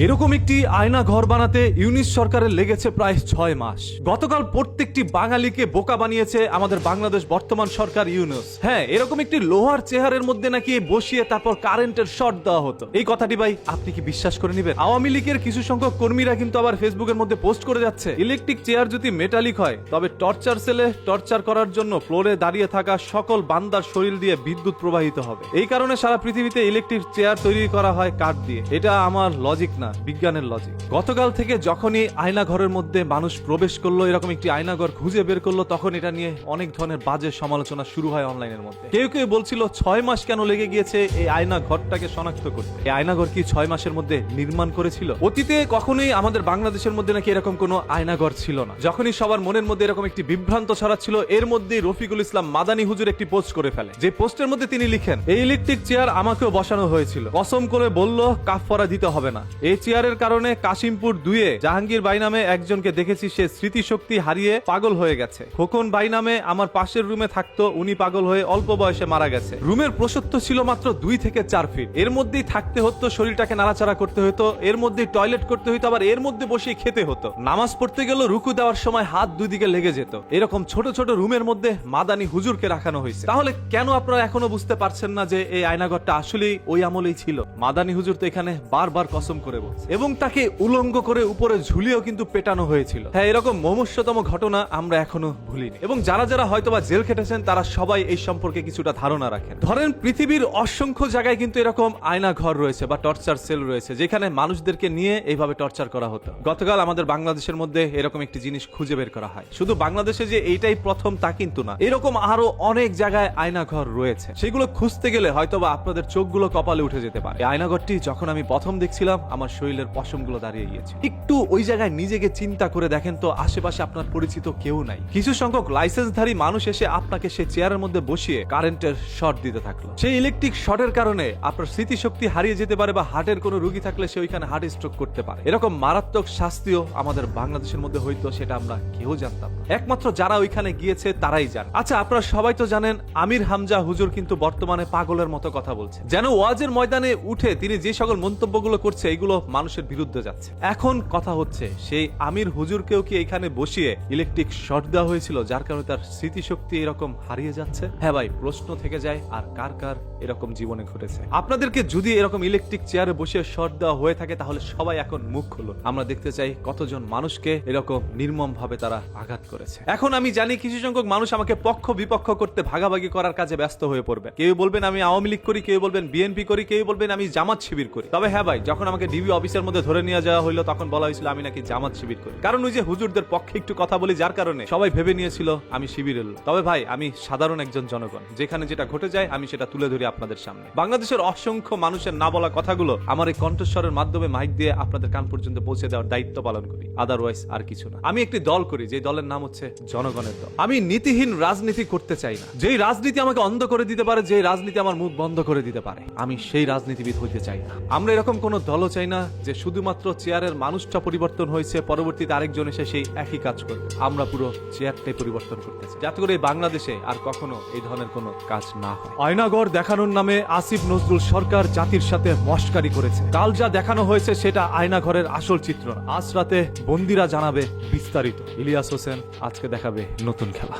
এরকম একটি আয়না ঘর বানাতে ইউনিস সরকারের লেগেছে প্রায় 6 মাস। গতকাল প্রত্যেকটি বাঙালিকে বোকা বানিয়েছে আমাদের বাংলাদেশ বর্তমান সরকার ইউনুস। হ্যাঁ, এরকম একটি লোহার চেহারের মধ্যে নাকি বসিয়ে তারপর কারেন্টের শর্ট দেওয়া হতো। এই কথাটি ভাই আপনি কি বিশ্বাস করে নেবেন? আওয়ামী লীগের কিছু সংখ্যক কর্মীরা কিন্তু আবার ফেসবুকের মধ্যে পোস্ট করে যাচ্ছে, ইলেকট্রিক চেয়ার যদি মেটালিক হয় তবে টর্চার সেলে টর্চার করার জন্য ফ্লোরে দাঁড়িয়ে থাকা সকল বান্দার শরীর দিয়ে বিদ্যুৎ প্রবাহিত হবে। এই কারণে সারা পৃথিবীতে ইলেকট্রিক চেয়ার তৈরি করা হয় কাঠ দিয়ে। এটা আমার লজিক না, বিজ্ঞানের লজিক। গতকাল থেকে যখনই আয়না ঘরের মধ্যে মানুষ প্রবেশ করলো, এরকম একটি আয়না ঘর খুঁজে বের করলো, তখন এটা নিয়ে অনেক ধরনের বাজে সমালোচনা শুরু হয় অনলাইনের মধ্যে। কেউ কেউ বলছিল 6 মাস কেন লেগে গিয়েছে এই আয়না ঘরটাকে শনাক্ত করতে। এই আয়না ঘর কি 6 মাসের মধ্যে নির্মাণ করেছিল? অতীতে কখনোই আমাদের বাংলাদেশের মধ্যে নাকি এরকম কোনো আয়না ঘর ছিল না। যখনই সবার মনের মধ্যে এরকম একটি বিভ্রান্ত ছড়াচ্ছিল, এর মধ্যেই রফিকুল ইসলাম মাদানী হুজুর একটি পোস্ট করে ফেলে। যে পোস্টের মধ্যে তিনি লিখেন, এই ইলেকট্রিক চেয়ার আমাকেও বসানো হয়েছিল, কসম করে বলল কাফফারা দিতে হবে না। এই চেয়ারের কারণে কাশিমপুর 2-এ জাহাঙ্গীর ভাই নামে একজনকে দেখেছি, সে স্মৃতিশক্তি হারিয়ে পাগল হয়ে গেছে। খোকন ভাই নামে আমার পাশের রুমে থাকতো, উনি পাগল হয়ে অল্প বয়সে মারা গেছে। রুমের প্রশস্ত ছিল মাত্র 2 থেকে 4 ফিট। এর মধ্যেই থাকতে হতো, শরীরটাকে নাড়াচাড়া করতে হতো, এর মধ্যেই টয়লেট করতে হতো, আবার এর মধ্যে বসেই খেতে হতো। নামাজ পড়তে গেল রুকু দেওয়ার সময় হাত দুই দিকে লেগে যেত। এরকম ছোট ছোট রুমের মধ্যে মাদানী হুজুরকে রাখানো হয়েছে। তাহলে কেন আপনারা এখনো বুঝতে পারছেন না যে এই আয়নাঘরটা আসলেই ওই আমলেই ছিল? মাদানী হুজুর তো এখানে বারবার কসম করে বলছে এবং তাকে উলঙ্গ করে উপরে ঝুলিয়েও কিন্তু পেটানো হয়েছিল। হ্যাঁ, এরকম মমস্যতম ঘটনা আমরা এখনো ভুলিনি। এবং যারা যারা হয়তোবা জেল খেটেছেন তারা সবাই এই সম্পর্কে কিছুটা ধারণা রাখেন। ধরেন পৃথিবীর অসংখ্য জায়গায় কিন্তু এরকম আয়না ঘর রয়েছে বা টর্চার সেল রয়েছে, যেখানে মানুষদেরকে নিয়ে এইভাবে টর্চার করা হতো। গতকাল আমাদের বাংলাদেশের মধ্যে এরকম একটি জিনিস খুঁজে বের করা হয়। শুধু বাংলাদেশে যে এইটাই প্রথম তা কিন্তু না, এরকম আরো অনেক জায়গায় আয়না ঘর রয়েছে। সেগুলো খুঁজতে গেলে হয়তোবা আপনাদের চোখগুলো কপালে উঠে যেতে পারে। এই আয়নাঘরটি যখন আমি প্রথম দেখছিলাম, আমার শরীরের পশমগুলো দাঁড়িয়ে গিয়েছে। একটু ওই জায়গায় নিজেকে চিন্তা করে দেখেন তো, আশেপাশে আপনার পরিচিত কেউ নাই। কিছু সংখ্যক লাইসেন্সধারী মানুষ এসে আপনাকে সেই চেয়ারের মধ্যে বসিয়ে কারেন্টের শর্ট দিতে থাকলো। সেই ইলেকট্রিক শর্টের কারণে আপনার স্মৃতিশক্তি হারিয়ে যেতে পারে, বা হার্টের কোনো রোগী থাকলে সে ওইখানে হার্ট স্ট্রোক করতে পারে। এরকম মারাত্মক শাস্তিও আমাদের বাংলাদেশের মধ্যে হইতো, সেটা আমরা কেউ জানতাম না। একমাত্র যারা ওইখানে গিয়েছে তারাই জানে। আচ্ছা, আপনারা সবাই তো জানেন আমির হামজা হুজুর কিন্তু বর্তমানে পাগলের মতো কথা বলছে, যেন ওয়াজের ময়দানে উঠে তিনি যে সকল মন্তব্যগুলো করছে এগুলো মানুষের বিরুদ্ধে যাচ্ছে। এখন কথা হচ্ছে, সেই আমির হুজুরকেও কি এখানে বসিয়ে ইলেকট্রিক শর্ট দেওয়া হয়েছিল, যার কারণে তার স্মৃতিশক্তি এরকম হারিয়ে যাচ্ছে? হ্যাঁ ভাই, প্রশ্ন থেকে যায়, আর কার কার এরকম জীবনে ঘটেছে? আপনাদেরকে যদি এরকম ইলেকট্রিক চেয়ারে বসিয়ে শর্ট দেওয়া হয়ে থাকে, তাহলে সবাই এখন মুখ খুলো। আমরা দেখতে চাই কতজন মানুষকে এরকম নির্মম ভাবে তারা আঘাত করেছে। এখন আমি জানি কিছু সংখ্যক মানুষ আমাকে পক্ষ বিপক্ষ করতে, ভাগাভাগি করার কাজে ব্যস্ত হয়ে পড়বে। কেউ বলবেন আমি আওয়ামী লীগ করি, কেউ বলবেন বিএনপি করি, কেউ বলবেন আমি জামাত শিবির করি। তবে হ্যাঁ ভাই, যখন আমাকে ডিবি অফিসের মধ্যে ধরে নিয়ে যাওয়া হইলো, তখন বলা হয়েছিল আমি নাকি জামাত শিবির করি, কারণ ওই যে হুজুরদের পক্ষে একটু কথা বলি, যার কারণে সবাই ভেবে নিয়েছিল আমি শিবিরের লোক। তবে ভাই, আমি সাধারণ একজন জনগণ, যেখানে যেটা ঘটে যায় আমি সেটা তুলে ধরি আপনাদের সামনে। বাংলাদেশের অসংখ্য মানুষের না বলা কথাগুলো আমার এই কণ্ঠস্বরের মাধ্যমে মাইক দিয়ে আপনাদের কান পর্যন্ত পৌঁছে দেওয়ার দায়িত্ব পালন করি, আদারওয়াইজ আর কিছু না। আমি একটি দল করি, যে দলের নাম হচ্ছে জনগণের দল। আমি নীতিহীন রাজনীতি করতে চাই না। যেই রাজনীতি আমাকে অন্ধ করে দিতে পারে, যে রাজনীতি আমার মুখ বন্ধ করে দিতে পারে, আমি সেই রাজনীতিবিদ হইতে চাই না। আমরা এরকম কোন দলও চাই না যে শুধুমাত্র চেয়ারের মানুষটা পরিবর্তন হয়েছে, পরবর্তীতে আরেকজন এসে সেই একই কাজ করবে। আমরা পুরো চেয়ারটাই পরিবর্তন করতে চাই, যাতে করে বাংলাদেশে আর কখনো এই ধরনের কোনো কাজ না হয়। আয়নাঘর দেখানোর নামে আসিফ নজরুল সরকার জাতির সাথে মশকারি করেছে। কাল যা দেখানো হয়েছে সেটা আয়নাঘরের আসল চিত্র। আজ রাতে বন্দিরা জানাবে বিস্তারিত। ইলিয়াস হোসেন আজকে দেখাবে নতুন খেলা।